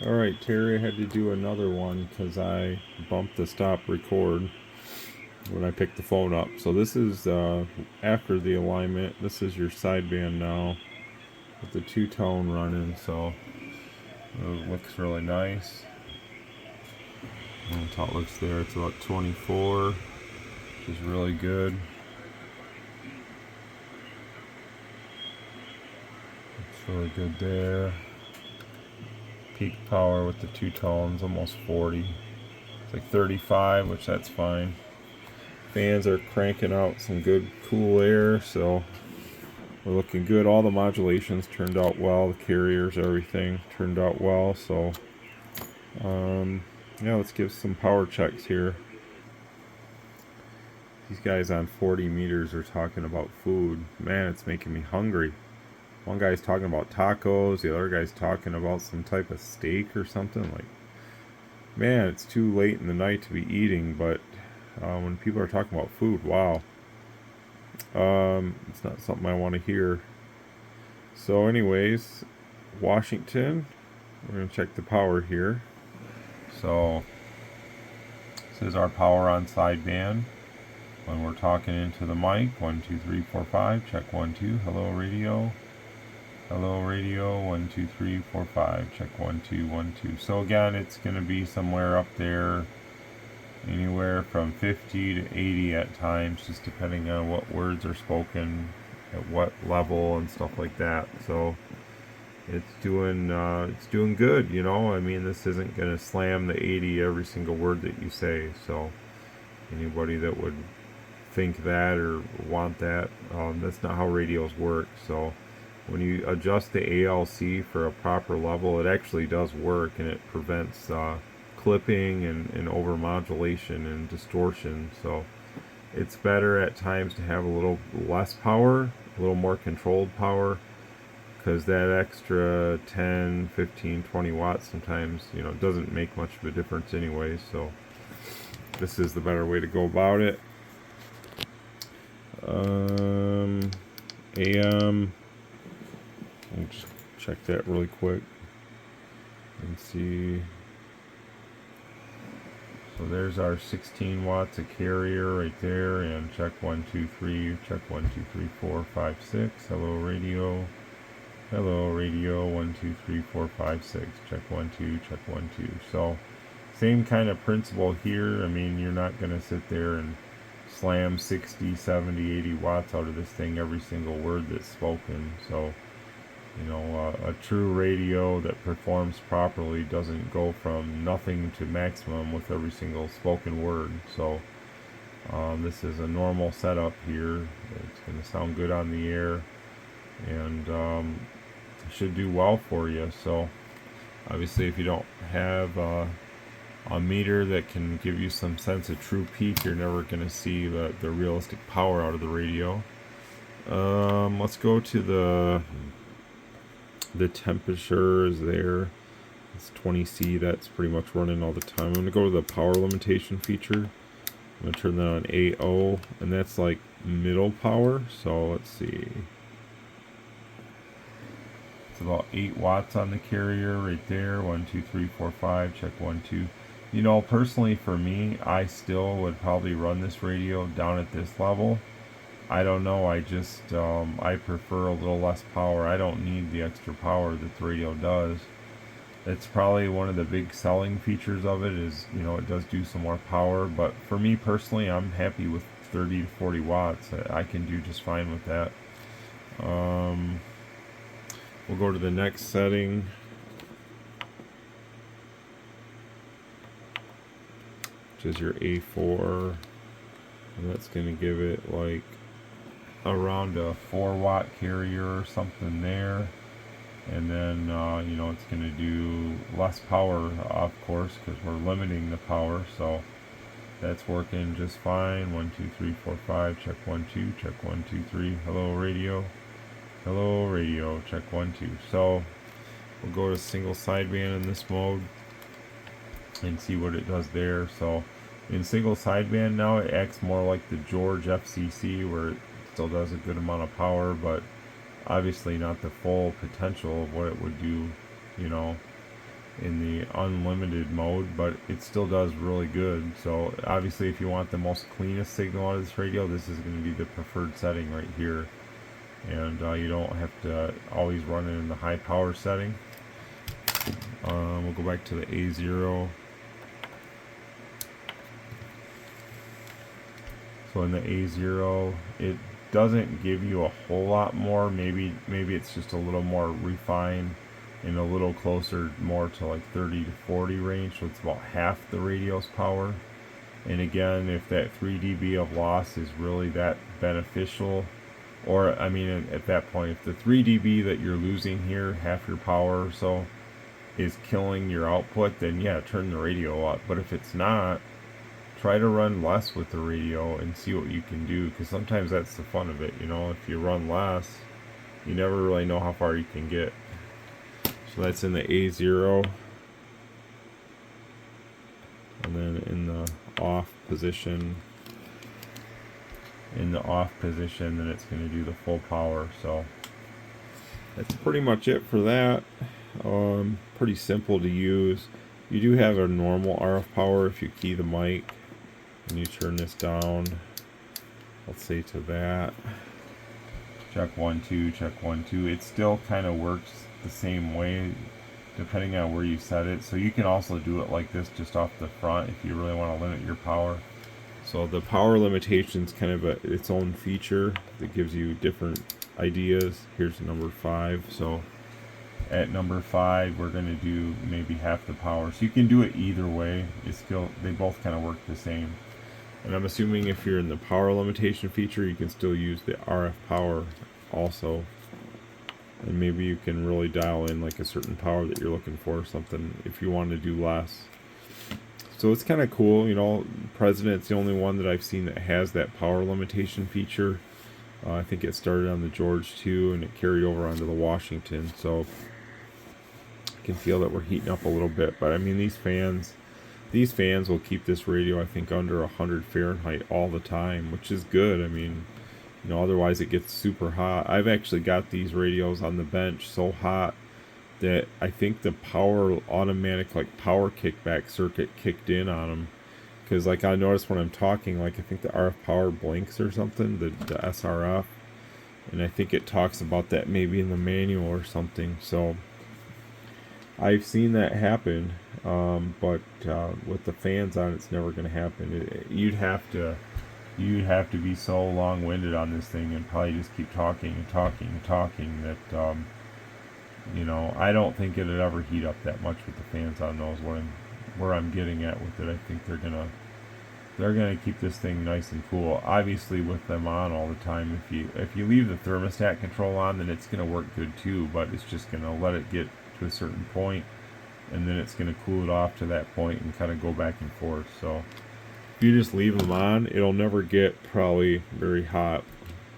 Alright, Terry, I had to do another one because I bumped the stop record when I picked the phone up. So this is after the alignment. This is your sideband now with the two-tone running, so it looks really nice. And that's how it looks there. It's about 24, which is really good. It's really good there. Peak power with the two tones, almost 40. It's like 35, which that's fine. Fans are cranking out some good cool air, so we're looking good. All the modulations turned out well. The carriers, everything turned out well. So yeah, let's give some power checks here. These guys on 40 meters are talking about food. Man, it's making me hungry. One guy's talking about tacos, the other guy's talking about some type of steak or something. Like, man, it's too late in the night to be eating, but when people are talking about food, wow. It's not something I want to hear. So anyways, Washington, we're going to check the power here. So this is our power on sideband. When we're talking into the mic, 1 2 3 4 5, check 1 2, hello radio. Hello radio, 1 2 3 4 5, check 1 2 1 2. So again, it's going to be somewhere up there, anywhere from 50 to 80 at times, just depending on what words are spoken at what level and stuff like that. So it's doing good, you know. I mean, this isn't going to slam the 80 every single word that you say. So anybody that would think that or want that, that's not how radios work. So when you adjust the ALC for a proper level, it actually does work, and it prevents clipping and overmodulation and distortion. So it's better at times to have a little less power, a little more controlled power, because that extra 10, 15, 20 watts sometimes, you know, doesn't make much of a difference anyway. So this is the better way to go about it. AM, I'll just check that really quick and see. So there's our 16 watts of carrier right there, and check 1 2 3, check 1 2 3 4 5 6. Hello radio. Hello radio, 1 2 3 4 5 6, check 1 2, check 1 2. So same kind of principle here. I mean, you're not going to sit there and slam 60, 70, 80 watts out of this thing every single word that's spoken. So, you know, a true radio that performs properly doesn't go from nothing to maximum with every single spoken word. So this is a normal setup here. It's going to sound good on the air, and should do well for you. So obviously, if you don't have a meter that can give you some sense of true peak, you're never going to see the realistic power out of the radio. Let's go to the temperature is there. It's 20C. That's pretty much running all the time. I'm going to go to the power limitation feature. I'm going to turn that on AO, and that's like middle power. So let's see. It's about 8 watts on the carrier right there. 1 2 3 4 5, check 1 2. You know, personally for me, I still would probably run this radio down at this level. I don't know, I just I prefer a little less power. I don't need the extra power that the radio does. It's probably one of the big selling features of it is, you know, it does do some more power, but for me personally, I'm happy with 30 to 40 watts. I can do just fine with that. We'll go to the next setting. Which is your A4. And that's going to give it like around a 4 watt carrier or something there. And then, you know, it's going to do less power, of course, because we're limiting the power. So that's working just fine. 1 2 3 4 5, check 1 2, check 1 2 3. Hello radio. Hello radio, check 1 2. So we'll go to single sideband in this mode and see what it does there. So in single sideband now, it acts more like the George FCC, where it still does a good amount of power, but obviously not the full potential of what it would do, you know. in the unlimited mode, but it still does really good. So obviously if you want the most cleanest signal out of this radio, this is going to be the preferred setting right here. And you don't have to always run it in the high power setting. We'll go back to the A0. So in the A0, it doesn't give you a whole lot more. Maybe it's just a little more refined and a little closer more to like 30 to 40 range. So it's about half the radio's power. And again, if that 3 dB of loss is really that beneficial, or I mean at that point, if the 3 dB that you're losing here, half your power or so, is killing your output, then yeah, turn the radio up. But if it's not, try to run less with the radio and see what you can do, because sometimes that's the fun of it, you know. If you run less, you never really know how far you can get. So that's in the A0, and then in the off position, then it's going to do the full power. So that's pretty much it for that. Pretty simple to use. You do have a normal RF power if you key the mic and you turn this down, let's say to that. Check 1 2, check 1 2. It still kind of works the same way depending on where you set it. So you can also do it like this just off the front if you really want to limit your power. So the power limitation is kind of its own feature that gives you different ideas. Here's number 5. So at number 5 we're going to do maybe half the power. So you can do it either way. They both kind of work the same. And I'm assuming if you're in the power limitation feature, you can still use the RF power also. And maybe you can really dial in like a certain power that you're looking for or something if you want to do less. So it's kind of cool, you know. President's the only one that I've seen that has that power limitation feature. I think it started on the George too, and it carried over onto the Washington. So I can feel that we're heating up a little bit. But I mean, these fans will keep this radio, I think, under 100 Fahrenheit all the time, which is good. I mean, you know, otherwise it gets super hot. I've actually got these radios on the bench so hot that I think the automatic like power kickback circuit kicked in on them. Because like I notice when I'm talking, like I think the RF power blinks or something, the SRF. And I think it talks about that maybe in the manual or something. So I've seen that happen, but with the fans on, it's never going to happen. You'd have to be so long-winded on this thing and probably just keep talking and talking and talking that you know, I don't think it'd ever heat up that much with the fans on those. Where I'm getting at with it, I think they're gonna keep this thing nice and cool. Obviously, with them on all the time, if you leave the thermostat control on, then it's gonna work good too. But it's just gonna let it get to a certain point, and then it's going to cool it off to that point and kind of go back and forth. So if you just leave them on, it'll never get probably very hot.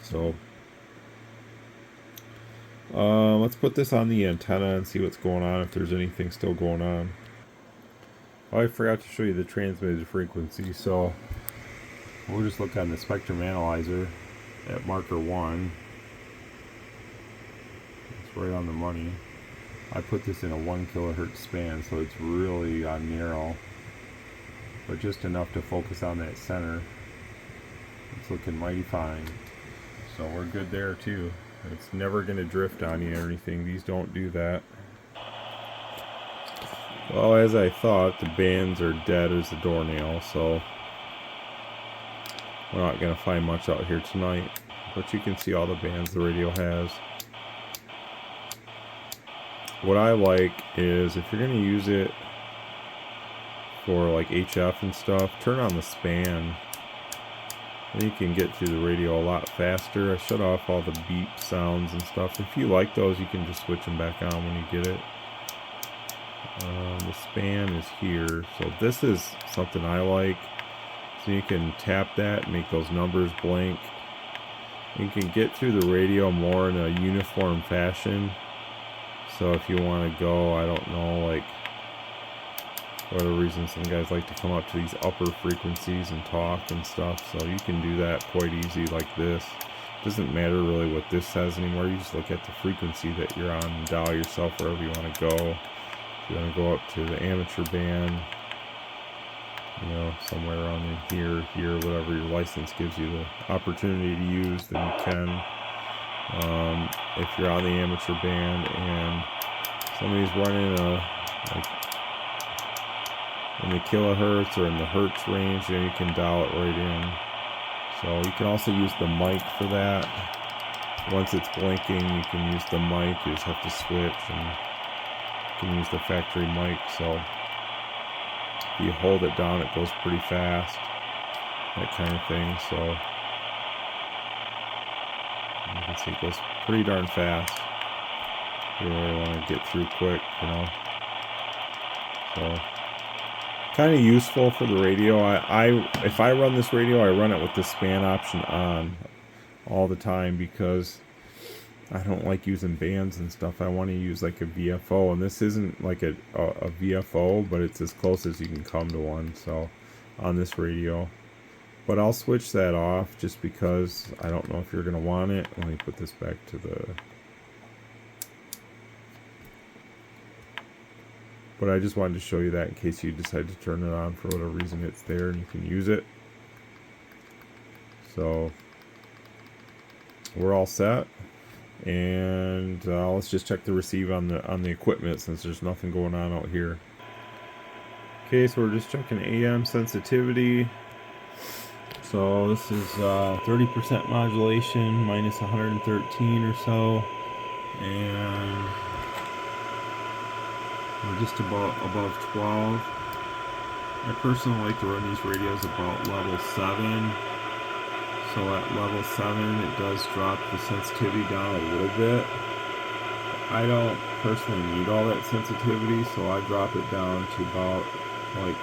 So let's put this on the antenna and see what's going on, if there's anything still going on. Oh, I forgot to show you the transmitted frequency. So we'll just look on the spectrum analyzer at marker 1. It's right on the money. I put this in a 1 kilohertz span, so it's really narrow, but just enough to focus on that center. It's looking mighty fine, so we're good there too. It's never going to drift on you or anything. These don't do that. Well, as I thought, the bands are dead as a doornail, so we're not going to find much out here tonight, but you can see all the bands the radio has. What I like is, if you're going to use it for like HF and stuff, turn on the span. Then you can get through the radio a lot faster. I shut off all the beep sounds and stuff. If you like those, you can just switch them back on when you get it. The span is here. So this is something I like. So you can tap that and make those numbers blink. You can get through the radio more in a uniform fashion. So if you want to go, I don't know, like, for whatever reason, some guys like to come up to these upper frequencies and talk and stuff. So you can do that quite easy like this. It doesn't matter really what this says anymore. You just look at the frequency that you're on and dial yourself wherever you want to go. If you want to go up to the amateur band, you know, somewhere around in here, whatever your license gives you the opportunity to use, then you can. If you're on the amateur band and somebody's running like in the kilohertz or in the hertz range, you know, you can dial it right in. So you can also use the mic for that. Once it's blinking, you can use the mic. You just have to switch, and you can use the factory mic. So if you hold it down, it goes pretty fast, that kind of thing. So you can see it goes pretty darn fast. You really want to get through quick, you know. So kind of useful for the radio. If I run this radio, I run it with the span option on all the time, because I don't like using bands and stuff. I want to use like a VFO, and this isn't like a VFO, but it's as close as you can come to one, so on this radio. But I'll switch that off just because I don't know if you're going to want it. Let me put this back to the... But I just wanted to show you that in case you decide to turn it on for whatever reason. It's there and you can use it. So we're all set. And let's just check the receive on the equipment, since there's nothing going on out here. Okay, so we're just checking AM sensitivity. So this is 30% modulation, minus 113 or so, and we're just about above 12. I personally like to run these radios about level 7. So at level 7, it does drop the sensitivity down a little bit. I don't personally need all that sensitivity, so I drop it down to about like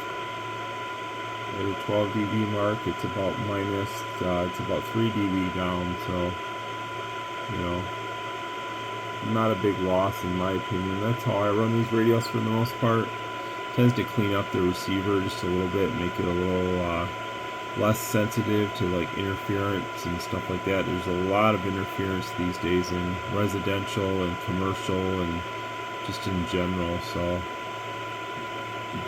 at the 12 dB mark. It's about minus, it's about 3 dB down, so, you know, not a big loss in my opinion. That's how I run these radios for the most part. Tends to clean up the receiver just a little bit, make it a little less sensitive to like interference and stuff like that. There's a lot of interference these days in residential and commercial and just in general, so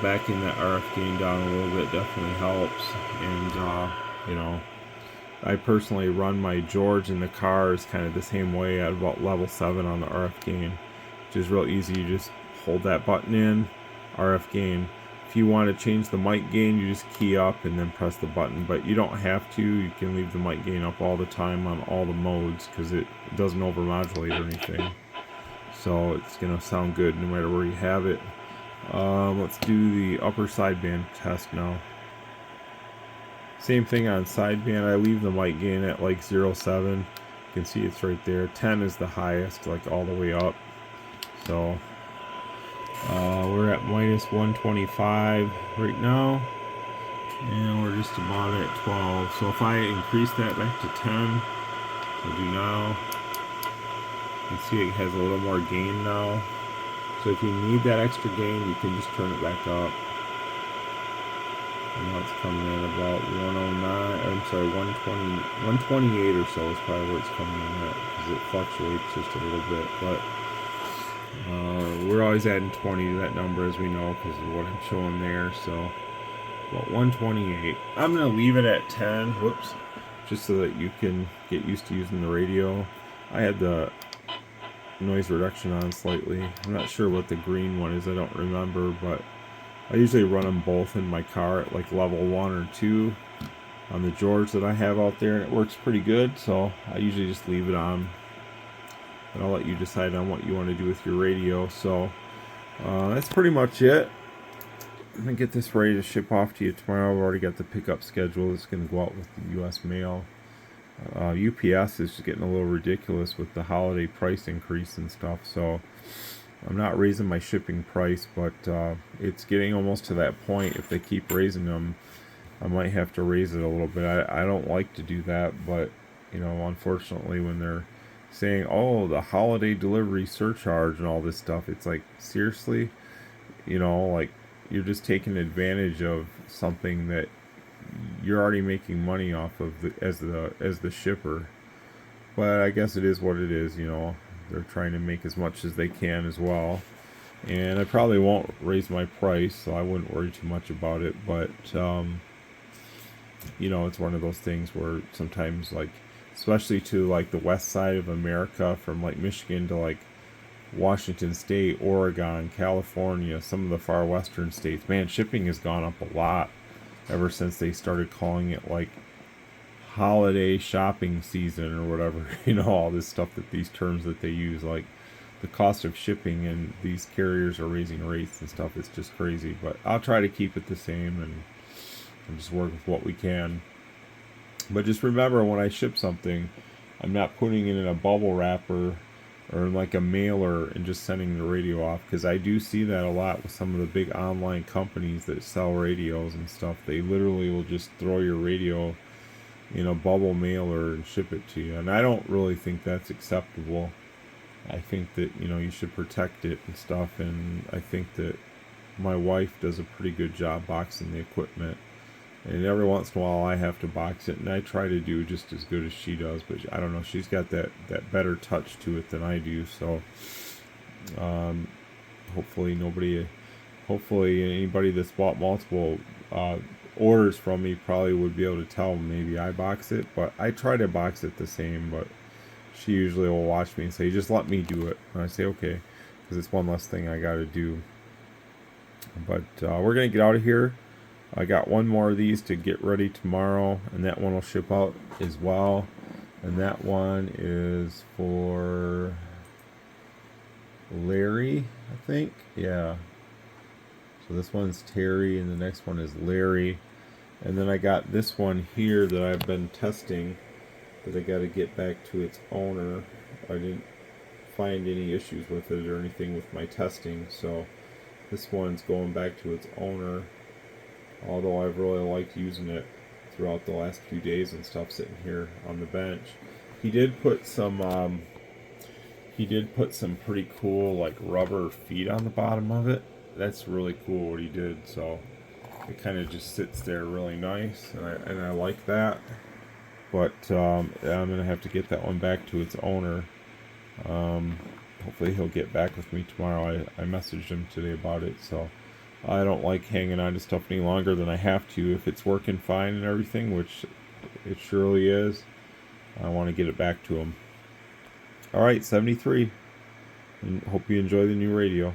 backing that RF gain down a little bit definitely helps. And you know, I personally run my George in the cars kind of the same way at about level 7 on the RF gain, which is real easy. You just hold that button in, RF gain. If you want to change the mic gain, you just key up and then press the button, but you don't have to. You can leave the mic gain up all the time on all the modes, because it doesn't overmodulate or anything, so it's gonna sound good no matter where you have it. Let's do the upper sideband test now. Same thing on sideband. I leave the mic gain at like 0.7. You can see it's right there. 10 is the highest, like all the way up. So we're at minus 125 right now, and we're just about at 12. So if I increase that back to 10, I'll do now, you can see it has a little more gain now. So if you need that extra gain, you can just turn it back up. And now it's coming in about 109, I'm sorry, 120, 128 or so is probably where it's coming in at, because it fluctuates just a little bit. But we're always adding 20 to that number, as we know, because of what I'm showing there. So about 128. I'm going to leave it at 10, whoops, just so that you can get used to using the radio. I had the noise reduction on slightly. I'm not sure what the green one is, I don't remember, but I usually run them both in my car at like level 1 or 2 on the George that I have out there, and it works pretty good, so I usually just leave it on. But I'll let you decide on what you want to do with your radio. So that's pretty much it. I'm going to get this ready to ship off to you tomorrow. I've already got the pickup schedule. It's going to go out with the US mail. UPS is just getting a little ridiculous with the holiday price increase and stuff, so I'm not raising my shipping price, but it's getting almost to that point. If they keep raising them, I might have to raise it a little bit. I don't like to do that, but you know, unfortunately, when they're saying, oh, the holiday delivery surcharge and all this stuff, it's like, seriously, you know, like, you're just taking advantage of something that you're already making money off of as the shipper. But I guess it is what it is, you know. They're trying to make as much as they can as well. and I probably won't raise my price, so I wouldn't worry too much about it. But you know, it's one of those things where sometimes, like, especially to like the west side of America, from like Michigan to like Washington State, Oregon, California, some of the far western states, man, shipping has gone up a lot ever since they started calling it like holiday shopping season or whatever. You know, all this stuff, that these terms that they use, like the cost of shipping, and these carriers are raising rates and stuff. It's just crazy. But I'll try to keep it the same and just work with what we can. But just remember, when I ship something, I'm not putting it in a bubble wrapper or like a mailer and just sending the radio off, because I do see that a lot with some of the big online companies that sell radios and stuff. They literally will just throw your radio in a bubble mailer and ship it to you, and I don't really think that's acceptable. I think that, you know, you should protect it and stuff, and I think that my wife does a pretty good job boxing the equipment. And every once in a while I have to box it, and I try to do just as good as she does, but I don't know, she's got that better touch to it than I do. So hopefully anybody that's bought multiple orders from me probably would be able to tell maybe I box it, but I try to box it the same. But she usually will watch me and say, just let me do it, and I say okay, because it's one less thing I got to do. But we're gonna get out of here. I got one more of these to get ready tomorrow, and that one will ship out as well. And that one is for Larry, I think. Yeah. So this one's Terry, and the next one is Larry. And then I got this one here that I've been testing, that I got to get back to its owner. I didn't find any issues with it or anything with my testing, so this one's going back to its owner. Although I've really liked using it throughout the last few days and stuff, sitting here on the bench. He did put some pretty cool like rubber feet on the bottom of it. That's really cool what he did. So it kind of just sits there really nice, and I like that. But I'm gonna have to get that one back to its owner. Hopefully he'll get back with me tomorrow. I messaged him today about it, so I don't like hanging on to stuff any longer than I have to. If it's working fine and everything, which it surely is, I want to get it back to him. Alright, 73. And hope you enjoy the new radio.